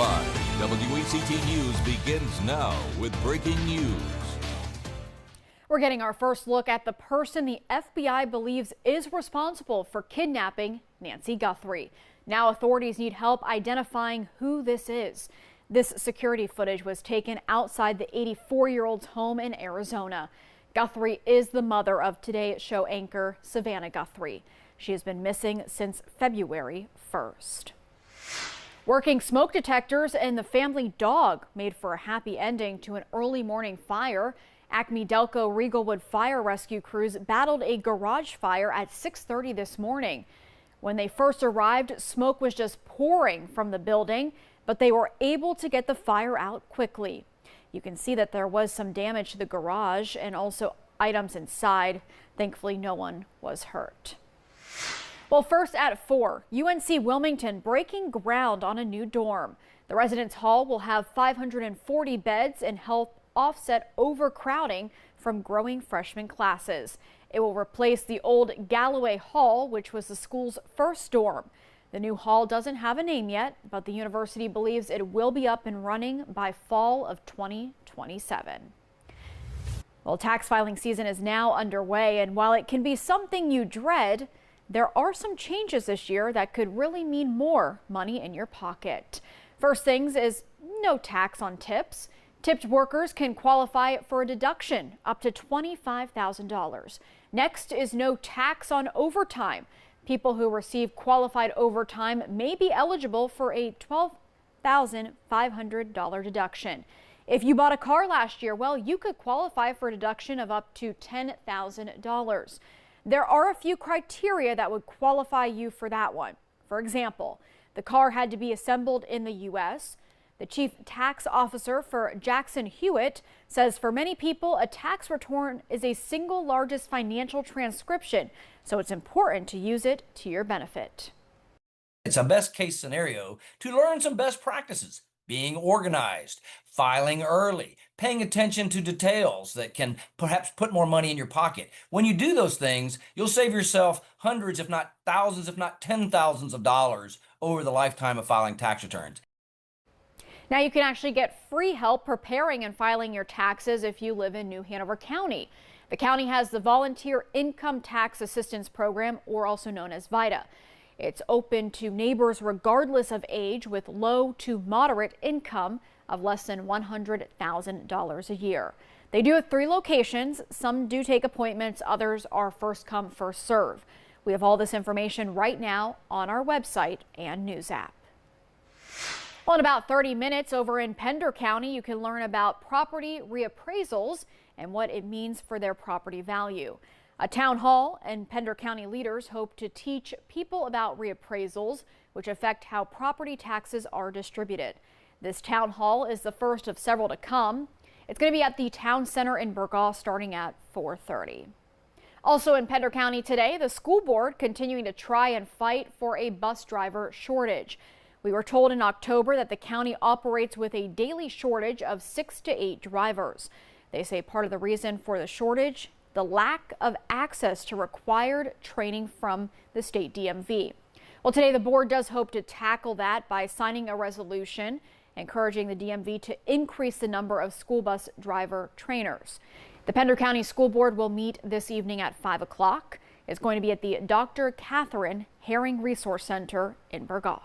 Live, WECT News begins now with breaking news. We're getting our first look at the person the FBI believes is responsible for kidnapping Nancy Guthrie. Now authorities need help identifying who this is. This security footage was taken outside the 84-year-old's home in Arizona. Guthrie is the mother of Today Show anchor Savannah Guthrie. She has been missing since February 1st. Working smoke detectors and the family dog made for a happy ending to an early morning fire. Acme Delco Regalwood fire rescue crews battled a garage fire at 6:30 this morning. When they first arrived, smoke was just pouring from the building, but they were able to get the fire out quickly. You can see that there was some damage to the garage and also items inside. Thankfully, no one was hurt. Well, first at 4, UNC Wilmington breaking ground on a new dorm. The residence hall will have 540 beds and help offset overcrowding from growing freshman classes. It will replace the old Galloway Hall, which was the school's first dorm. The new hall doesn't have a name yet, but the university believes it will be up and running by fall of 2027. Well, tax filing season is now underway, and while it can be something you dread, there are some changes this year that could really mean more money in your pocket. First things is no tax on tips. Tipped workers can qualify for a deduction up to $25,000. Next is no tax on overtime. People who receive qualified overtime may be eligible for a $12,500 deduction. If you bought a car last year, well, you could qualify for a deduction of up to $10,000. There are a few criteria that would qualify you for that one. For example, the car had to be assembled in the U.S. The chief tax officer for Jackson Hewitt says for many people, a tax return is a single largest financial transcription, so it's important to use it to your benefit. It's a best case scenario to learn some best practices, being organized, filing early, paying attention to details that can perhaps put more money in your pocket. When you do those things, you'll save yourself hundreds, if not thousands, if not $10,000s of dollars over the lifetime of filing tax returns. Now you can actually get free help preparing and filing your taxes if you live in New Hanover County. The county has the Volunteer Income Tax Assistance Program, or also known as VITA. It's open to neighbors regardless of age with low to moderate income of less than $100,000 a year. They do have 3 locations. Some do take appointments, others are first come, first serve. We have all this information right now on our website and news app. Well, in about 30 minutes over in Pender County, you can learn about property reappraisals and what it means for their property value. A town hall and Pender County leaders hope to teach people about reappraisals, which affect how property taxes are distributed. This town hall is the first of several to come. It's going to be at the town center in Burgaw starting at 4:30. Also in Pender County today, the school board continuing to try and fight for a bus driver shortage. We were told in October that the county operates with a daily shortage of 6 to 8 drivers. They say part of the reason for the shortage, the lack of access to required training from the state DMV. Well, today the board does hope to tackle that by signing a resolution encouraging the DMV to increase the number of school bus driver trainers. The Pender County School Board will meet this evening at 5 o'clock. It's going to be at the Dr. Catherine Herring Resource Center in Burgaw.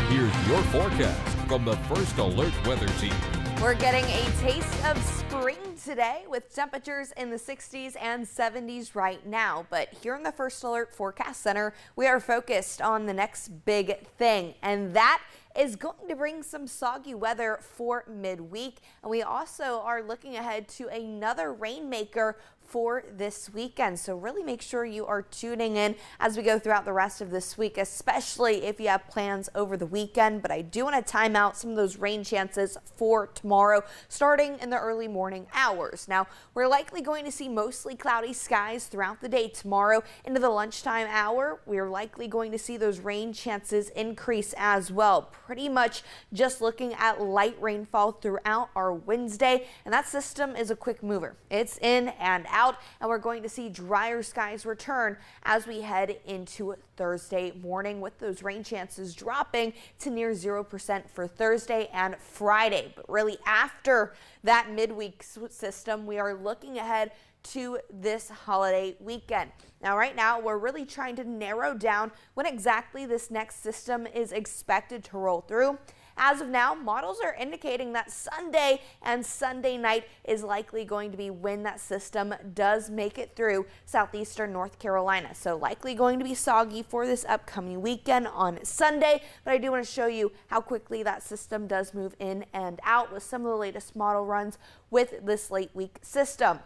Here's your forecast from the First Alert Weather Team. We're getting a taste of spring today with temperatures in the 60s and 70s right now. But here in the First Alert Forecast Center, we are focused on the next big thing, and that is going to bring some soggy weather for midweek. And we also are looking ahead to another rainmaker for this weekend. So really make sure you are tuning in as we go throughout the rest of this week, especially if you have plans over the weekend. But I do want to time out some of those rain chances for tomorrow, starting in the early morning hours. Now, we're likely going to see mostly cloudy skies throughout the day tomorrow. Into the lunchtime hour, we're likely going to see those rain chances increase as well. Pretty much just looking at light rainfall throughout our Wednesday, and that system is a quick mover. It's in and out out, and we're going to see drier skies return as we head into Thursday morning, with those rain chances dropping to near 0% for Thursday and Friday. But really, after that midweek system, we are looking ahead to this holiday weekend. Now, right now, we're really trying to narrow down when exactly this next system is expected to roll through. As of now, models are indicating that Sunday and Sunday night is likely going to be when that system does make it through southeastern North Carolina. So likely going to be soggy for this upcoming weekend on Sunday. But I do want to show you how quickly that system does move in and out with some of the latest model runs with this late week system.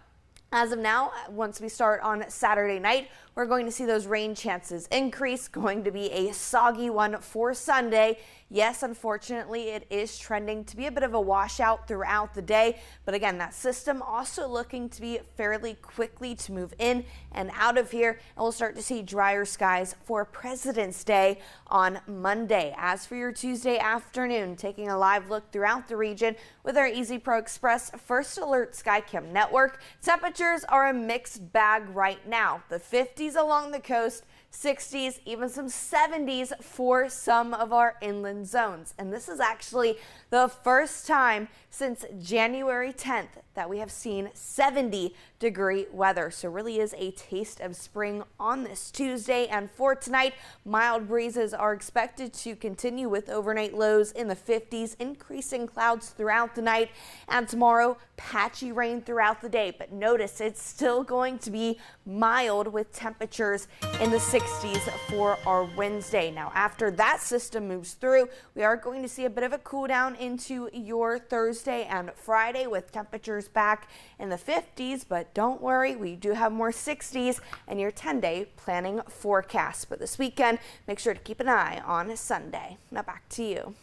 As of now, once we start on Saturday night, we're going to see those rain chances increase, going to be a soggy one for Sunday. Yes, unfortunately, it is trending to be a bit of a washout throughout the day. But again, that system also looking to be fairly quickly to move in and out of here. And we'll start to see drier skies for President's Day on Monday. As for your Tuesday afternoon, taking a live look throughout the region with our Easy Pro Express First Alert Skycam network, temperatures are a mixed bag right now. The 50s along the coast, 60s, even some 70s for some of our inland zones. And this is actually the first time since January 10th that we have seen 70-degree weather. So really is a taste of spring on this Tuesday. And for tonight, mild breezes are expected to continue with overnight lows in the 50s, increasing clouds throughout the night. And tomorrow, patchy rain throughout the day. But notice it's still going to be mild with temperatures in the 60s for our Wednesday. Now, after that system moves through, we are going to see a bit of a cool down into your Thursday and Friday with temperatures back in the 50s. But don't worry, we do have more 60s in your 10-day planning forecast. But this weekend, make sure to keep an eye on Sunday. Now back to you.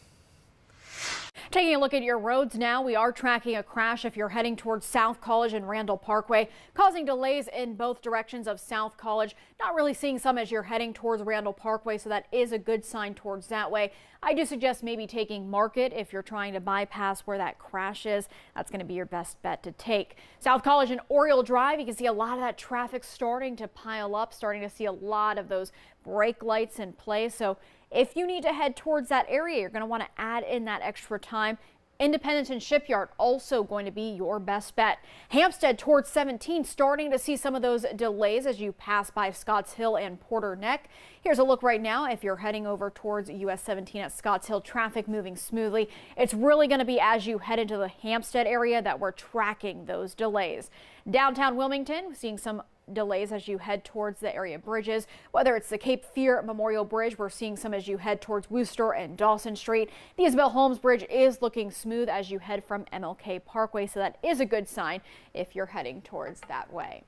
Taking a look at your roads now, we are tracking a crash if you're heading towards South College and Randall Parkway, causing delays in both directions of South College. Not really seeing some as you're heading towards Randall Parkway, so that is a good sign towards that way. I do suggest maybe taking Market if you're trying to bypass where that crash is. That's going to be your best bet to take. South College and Oriole Drive, you can see a lot of that traffic starting to pile up, starting to see a lot of those brake lights in place. So if you need to head towards that area, you're going to want to add in that extra time. Independence and Shipyard also going to be your best bet. Hampstead towards 17, starting to see some of those delays as you pass by Scotts Hill and Porter Neck. Here's a look right now if you're heading over towards US 17 at Scotts Hill, traffic moving smoothly. It's really going to be as you head into the Hampstead area that we're tracking those delays. Downtown Wilmington, seeing some delays as you head towards the area bridges, whether it's the Cape Fear Memorial Bridge, we're seeing some as you head towards Wooster and Dawson Street. The Isabel Holmes Bridge is looking smooth as you head from MLK Parkway, so that is a good sign if you're heading towards that way.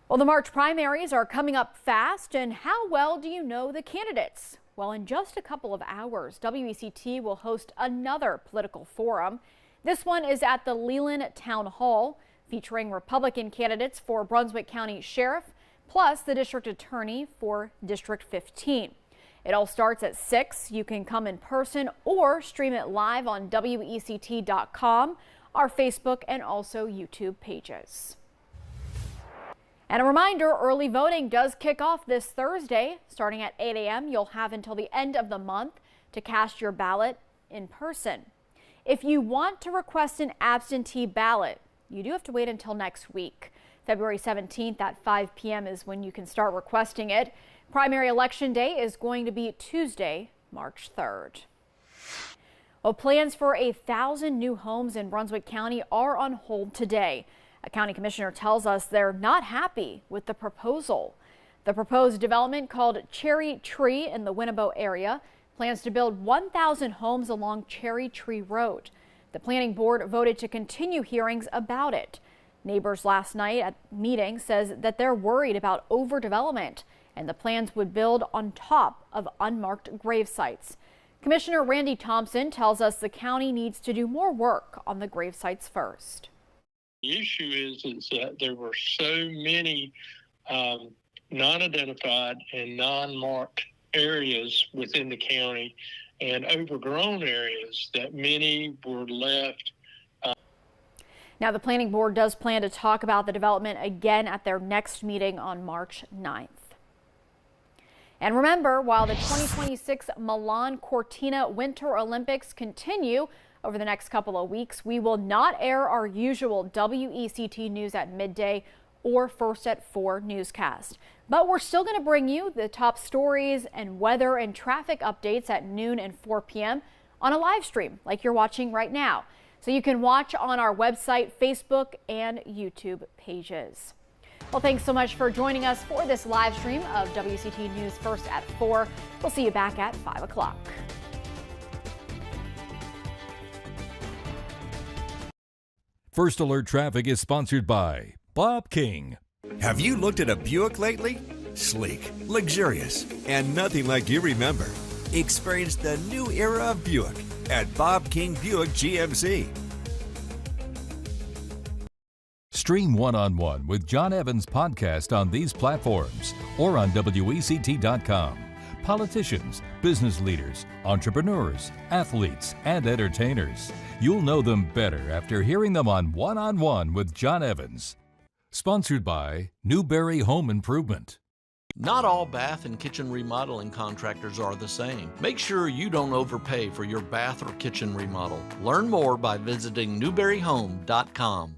Well, the March primaries are coming up fast, and how well do you know the candidates? Well, in just a couple of hours, WECT will host another political forum. This one is at the Leland Town Hall, featuring Republican candidates for Brunswick County Sheriff, plus the District Attorney for District 15. It all starts at 6. You can come in person or stream it live on WECT.com, our Facebook and also YouTube pages. And a reminder, early voting does kick off this Thursday. Starting at 8 a.m., you'll have until the end of the month to cast your ballot in person. If you want to request an absentee ballot, you do have to wait until next week. February 17th at 5 p.m. is when you can start requesting it. Primary election day is going to be Tuesday, March 3rd. Well, plans for 1,000 new homes in Brunswick County are on hold today. A county commissioner tells us they're not happy with the proposal. The proposed development, called Cherry Tree in the Winnebago area, plans to build 1,000 homes along Cherry Tree Road. The planning board voted to continue hearings about it. Neighbors last night at meeting says that they're worried about overdevelopment and the plans would build on top of unmarked grave sites. Commissioner Randy Thompson tells us the county needs to do more work on the grave sites first. The issue is that there were so many non-identified and non-marked areas within the county and overgrown areas that many were left. Now, the planning board does plan to talk about the development again at their next meeting on March 9th. And remember, while the 2026 Milan Cortina Winter Olympics continue over the next couple of weeks, we will not air our usual WECT news at midday or first at 4 newscast. But we're still going to bring you the top stories and weather and traffic updates at noon and 4 p.m. on a live stream like you're watching right now. So you can watch on our website, Facebook, and YouTube pages. Well, thanks so much for joining us for this live stream of WCT News First at 4. We'll see you back at 5 o'clock. First Alert Traffic is sponsored by Bob King. Have you looked at a Buick lately? Sleek, luxurious, and nothing like you remember. Experience the new era of Buick at Bob King Buick GMC. Stream One-on-One with John Evans podcast on these platforms or on WECT.com. Politicians, business leaders, entrepreneurs, athletes, and entertainers. You'll know them better after hearing them on One-on-One with John Evans. Sponsored by Newberry Home Improvement. Not all bath and kitchen remodeling contractors are the same. Make sure you don't overpay for your bath or kitchen remodel. Learn more by visiting newberryhome.com.